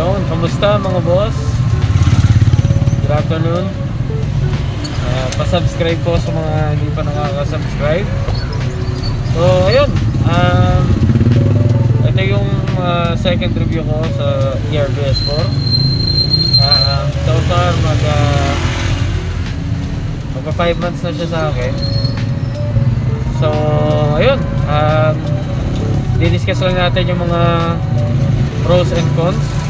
Yun, kamusta mga boss? Good afternoon. Pa-subscribe po sa mga hindi pa nakaka-subscribe. So, ayun. Ito yung second review ko sa ERBS4. So far, magpa 5 months na siya sa akin. So, ayun. Didiscuss lang natin yung mga pros and cons.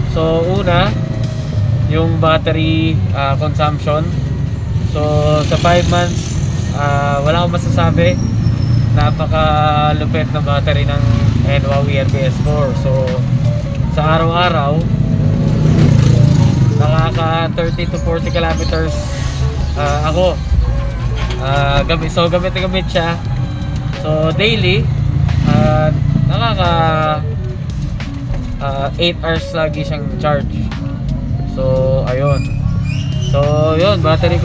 So, una, yung battery consumption. So, sa 5 months, wala akong masasabi. Napaka-lupit ng battery ng NWOW ERBS4. So, sa araw-araw, nakaka 30 to 40 kilometers ako. Gamit na gamit siya. So, daily, nakaka 8 hours lagi siyang charge. So, ayun. So, yun, battery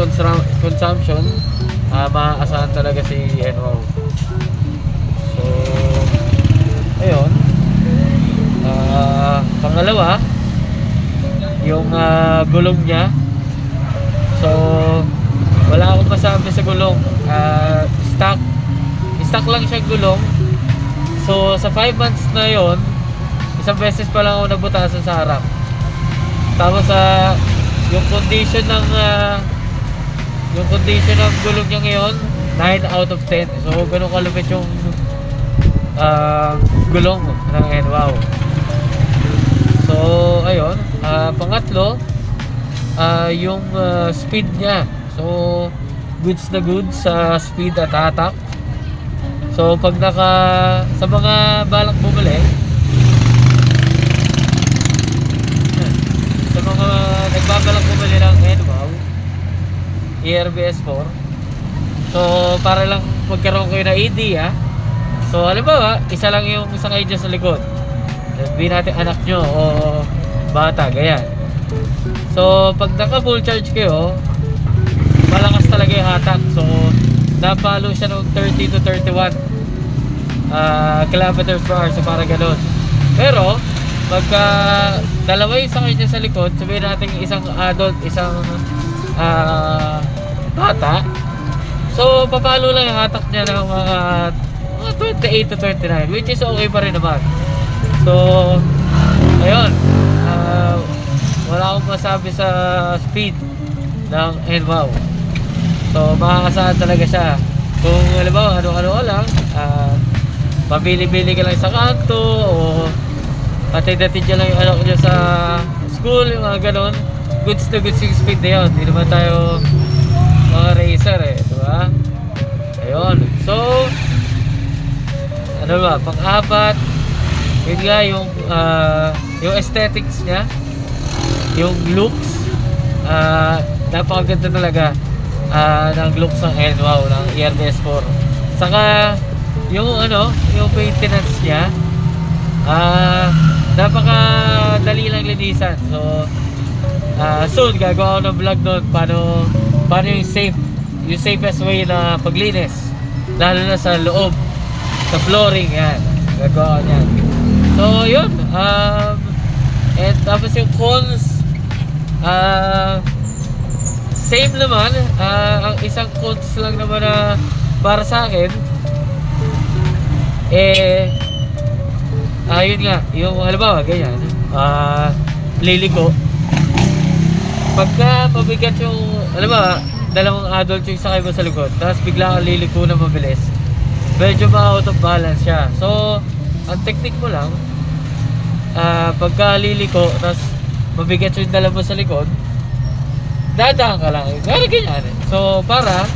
consumption, maaasahan talaga si NWOW. So, ayun. Pangalawa, yung gulong niya. So, wala akong masabi sa gulong. Stock lang siya gulong. So, sa 5 months na yon, isang beses pa lang ako nabutasan sa harap. Tapos yung condition ng gulong niya ngayon, 9 out of 10. So, ganun kalupit yung gulong ng NWOW. So, ayun. Pangatlo, yung speed niya. So, goods na goods sa speed at attack. So, pag sa mga balak bumili, sa mga nagbabalak bumili ng NWOW ERBS4, so para lang magkaroon kayo na idea. So halimbawa, isa lang yung sakay dyan sa likod, sabihin natin anak nyo o bata, ganyan. So pag naka full charge kayo, malakas talaga yung hatak. So napalo siya ng 30 to 31 kilometers per hour. So para ganun. Pero pagka dalawa yung sakay dyan sa likod, sabihin natin isang adult, isang bata, so papalo lang yung hatak niya ng mga 28 to 29, which is okay pa rin naman. So ayun, wala akong masabi sa speed ng NWOW. So makakasahan talaga siya. Kung halimbawa ano lang, pabili-bili ka lang sa kanto, o patid-atid niya lang yung anak niya sa school, yung mga ganon, goods na goods yung speed na yun. Hindi naman tayo mga racer diba? Ayun. So, ano ba, pang-apat, yun nga yung aesthetics niya, yung looks, napakaganda talaga ng looks ng NWOW, ng ERBS4. Saka, yung maintenance niya, napakadali lang linisan. So soon gagawa ako ng vlog doon paano yung safest way na paglinis, lalo na sa loob, sa flooring, yan gagawa ko yan. So yun, and tapos yung cons, same naman. Ang isang cons lang naman na para sa akin, yun nga, yung halimbawa ganyan, liliko, pagka mabigat yung, halimbawa dalawang adult yung sakay mo sa likod, tapos bigla kang liliko na mabilis, medyo ma-out of balance siya. So ang technique mo lang, pagka liliko tapos mabigat yung dala mo sa likod, dadaan ka lang, ganyan. So para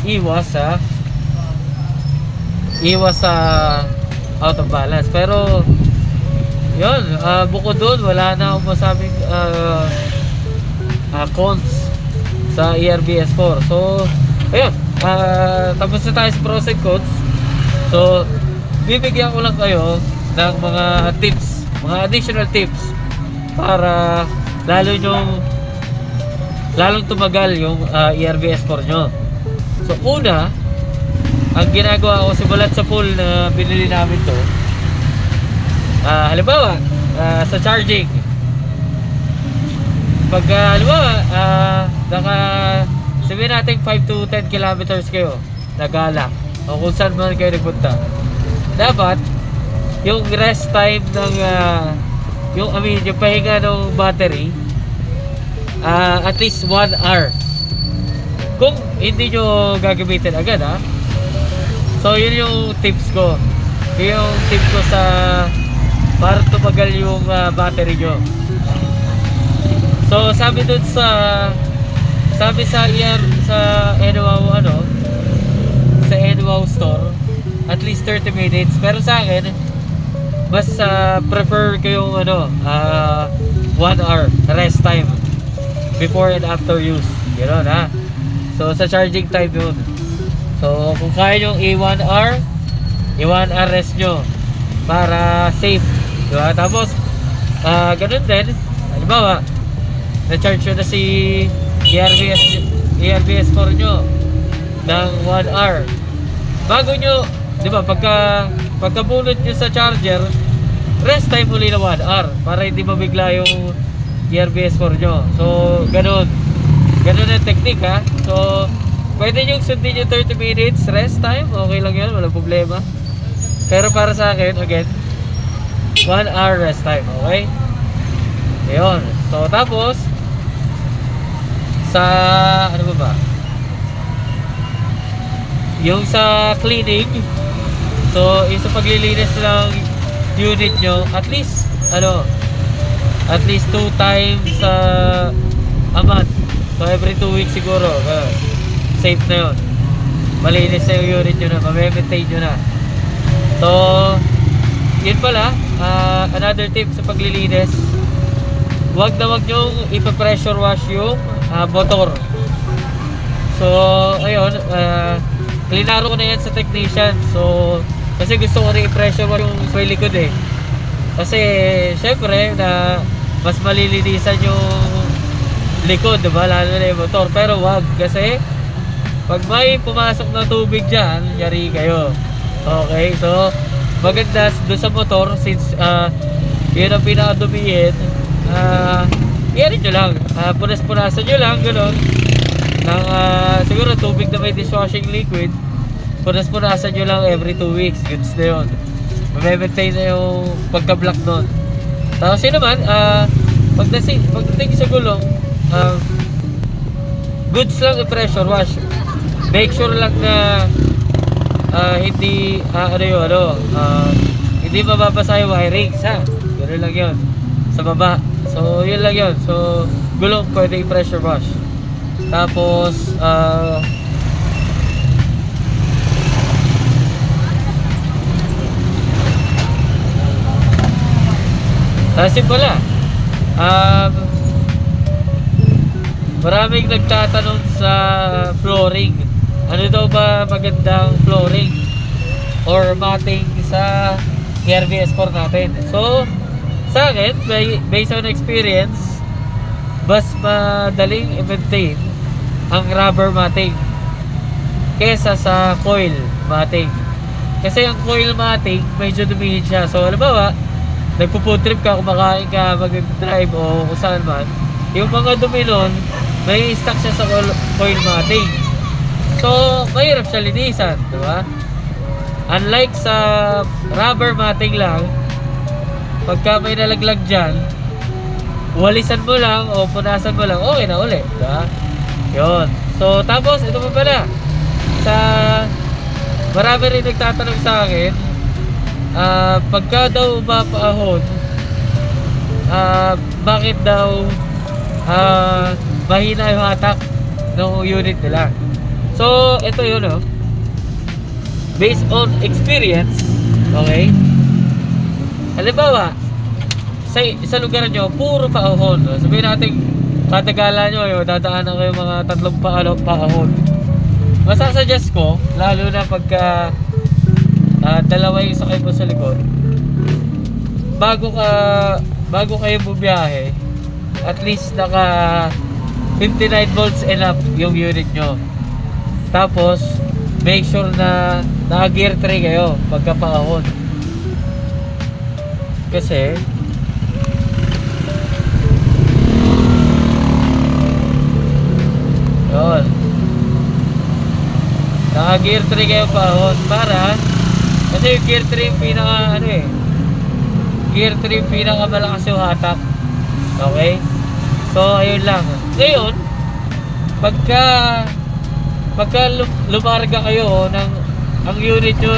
iwas sa out of balance. Pero yun, bukod doon, wala na akong masabing cons sa ERBS4. So ayun, tapos na tayo sa pros and cons. So bibigyan ko lang kayo ng mga tips, mga additional tips, para lalong tumagal yung ERBS4 nyo. So una, ang ginagawa ko, simulat sa pool na binili namin to, halimbawa sa charging. Pag halimbawa, naka sabihin natin 5 to 10 kilometers kayo nagala o kung saan man kayo nagpunta, dapat yung rest time ng yung pahinga ng battery at least 1 hour kung hindi nyo gagamitin agad so yun yung tips ko, sa para tumagal yung battery nyo. So sabi dun sa NWOW store at least 30 minutes, pero sa akin mas prefer ko yung 1 hour rest time before and after use, gano'n so sa charging time yun. So kung kaya nyo i-1 hour rest nyo para safe, diba? Tapos ganun din, halimbawa na-charge nyo na si ERBS 4 nyo ng 1 hour bago nyo, diba, pagkabunot nyo sa charger, rest time uli na 1 hour para hindi mabigla yung ERBS 4 nyo. So ganun ang technique so pwede nyo sundin yung 30 minutes rest time, okay lang yun, walang problema. Pero para sa akin, again, 1 hour rest time, okay? Ayun. So tapos sa ano ba yung sa cleaning, so yung sa paglilinis ng unit nyo, at least 2 times a month, so every 2 weeks siguro, safe na yun, malinis na yung unit nyo na, ma-maintain nyo na. So yun pala, another tip sa paglilinis, wag nyo ipa-pressure wash yung motor. So ayun, klinaro ko na yan sa technician. So kasi gusto ko rin i-pressure wash yung sa likod kasi syempre na mas malilinisan yung likod, diba, lalo na yung motor. Pero wag, kasi pag may pumasok na tubig dyan, yari kayo. Okay, so maganda doon sa motor, since yun ang pinakadumihin, yari nyo lang, punas-punasan nyo lang gano'n ng siguro tubig na may dishwashing liquid, punas-punasan nyo lang every 2 weeks, goods na yun, ma-maintain na yung pagka-block nun. Tapos yun naman, pagdating sa gulong, goods lang i-pressure wash, make sure lang na hindi hindi mababasa yung wirings, gano'n lang yun sa baba. So yun lang yun, so gulong pwede i-pressure wash. Tapos kasi pala maraming nagtatanong sa flooring, ano daw ba magandang flooring or matting sa ERBS 4 natin. So sa akin, based on experience, mas madaling i-maintain ang rubber matting kesa sa coil matting. Kasi ang coil matting medyo dumihin siya. So halimbawa, nagpo-food trip ka, kumakain ka, mag-drive o kung saan man, yung mga dumi nun, may stuck siya sa coil matting. So mahirap siya linisan, diba? Unlike sa rubber matting lang, pagka may nalaglag dyan, walisan mo lang o punasan mo lang, okay na ulit, diba? Yun. So tapos ito pa pala, marami rin nagtatanong sa akin, pagka daw mapaahon, bakit daw mahina yung hatak ng unit nila. So ito yun, based on experience, okay, halimbawa sa lugar nyo puro paahon, sabihin natin katagalan nyo, dadaanan kayo mga 3 paahon, masasuggest ko, lalo na pagka dalawa yung sakay mo sa likod, bago kayo bumiyahe, at least naka 59 volts enough yung unit nyo. Tapos make sure na naka gear 3 kayo pagka paahon, kasi Gear 3 kayo paahon para kasi yung Gear 3 yung pinaka ano eh. Gear 3 yung pinaka malakas yung hatak. Okay? So ayun lang. Ngayon, pagka lumarga kayo ng ang unit nyo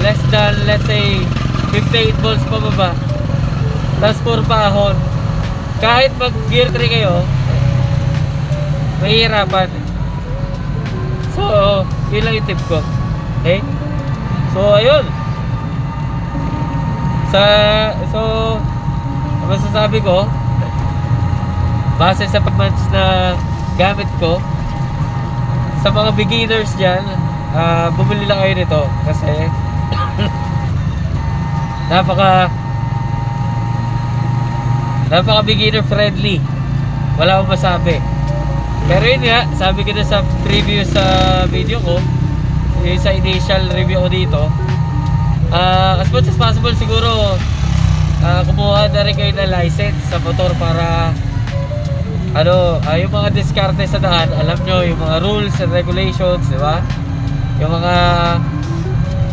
less than let's say 58 volts pababa, tapos 4 paahon, kahit mag Gear 3 kayo, mahihirapan. So yun lang yung tip ko. Okay? So ayun, so ang masasabi ko base sa pagmans na gamit ko sa mga beginners dyan, bumili lang kayo nito kasi napaka beginner friendly, wala akong masabi. Pero yun nga, sabi ko na sa preview sa video ko, yung sa initial review ko dito, as much as possible siguro kumuha na rin kayo ng license sa motor para yung mga diskarte sa daan, alam nyo yung mga rules and regulations, di ba? Yung mga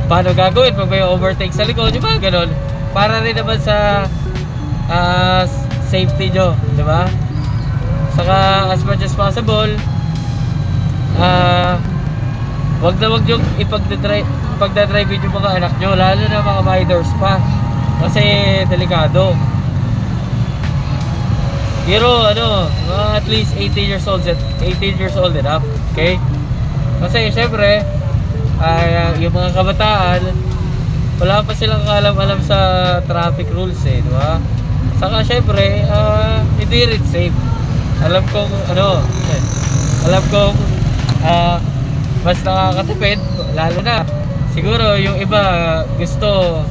paano gagawin pag may overtake sa likod, yung mga ganun, para rin naman sa safety nyo, di ba? Saka as much as possible, wag yung ipagdadrive yung mga anak nyo, lalo na mga minors pa, kasi delikado. Pero at least 18 years old and up, okay? Kasi syempre yung mga kabataan, wala pa silang alam sa traffic rules di ba? Saka syempre hindi rin safe. Alam kong mas nakakatipid, lalo na siguro yung iba gusto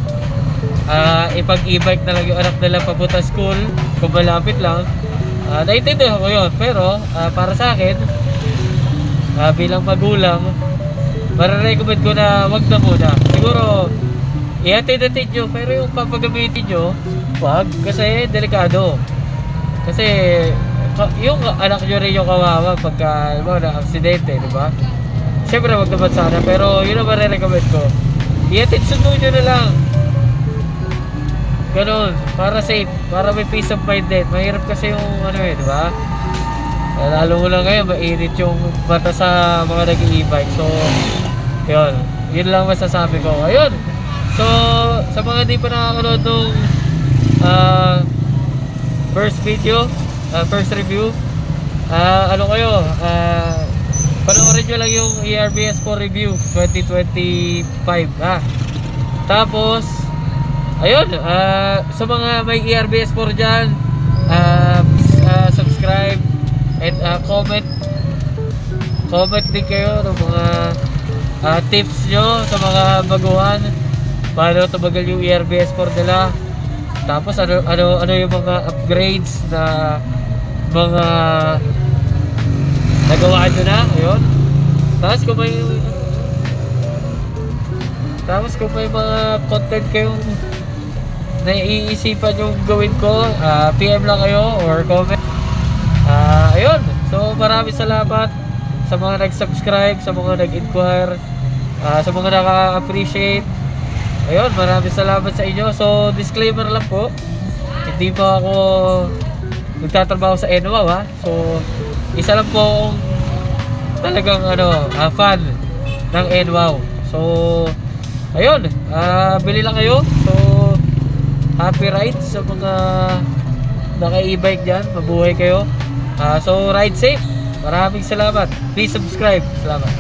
ipag-e-bike na lang yung anak nila papunta school kung malapit lang. Naiintindihan ko yun, pero para sa akin bilang magulang, marirecommend ko na wag na muna. Siguro i-attend nyo, pero yung papagamitin nyo, wag, kasi delikado. Kasi yung anak nyo rin yung kawawa pagka na aksidente, diba? Siyempre wag naman sana, pero yun ang marirecommend ko, i-attend sundo nyo na lang. Ganun, para safe, para may peace of mind din. Mahirap kasi yung diba? Lalo mo lang ngayon, mainit yung mata sa mga nag-e-bike. So, yun lang masasabi ko. Ayun, so sa mga di pa nakakanood nung first video, first review, panoorin nyo lang yung ERBS4 review 2025 Tapos ayun, sa mga may ERBS4 dyan, subscribe and comment din kayo ng mga tips nyo sa mga baguhan, paano tumagal yung ERBS4 nila. Tapos ano yung mga upgrades na mga nagawa nyo na. Ayun, tapos kung may mga content kayong naiisipan yung gawin ko, PM lang kayo or comment. Ayun, so maraming salamat sa mga nag-subscribe, sa mga nag-inquire, sa mga naka-appreciate. Ayun, maraming salamat sa inyo. So disclaimer lang po, hindi pa ako nagtatrabaho sa NWOW So isa lang po akong talagang fan ng NWOW. So ayun, bili lang kayo. So happy rides sa mga naka-e-bike dyan, mabuhay kayo. So ride safe. Maraming salamat. Please subscribe. Salamat.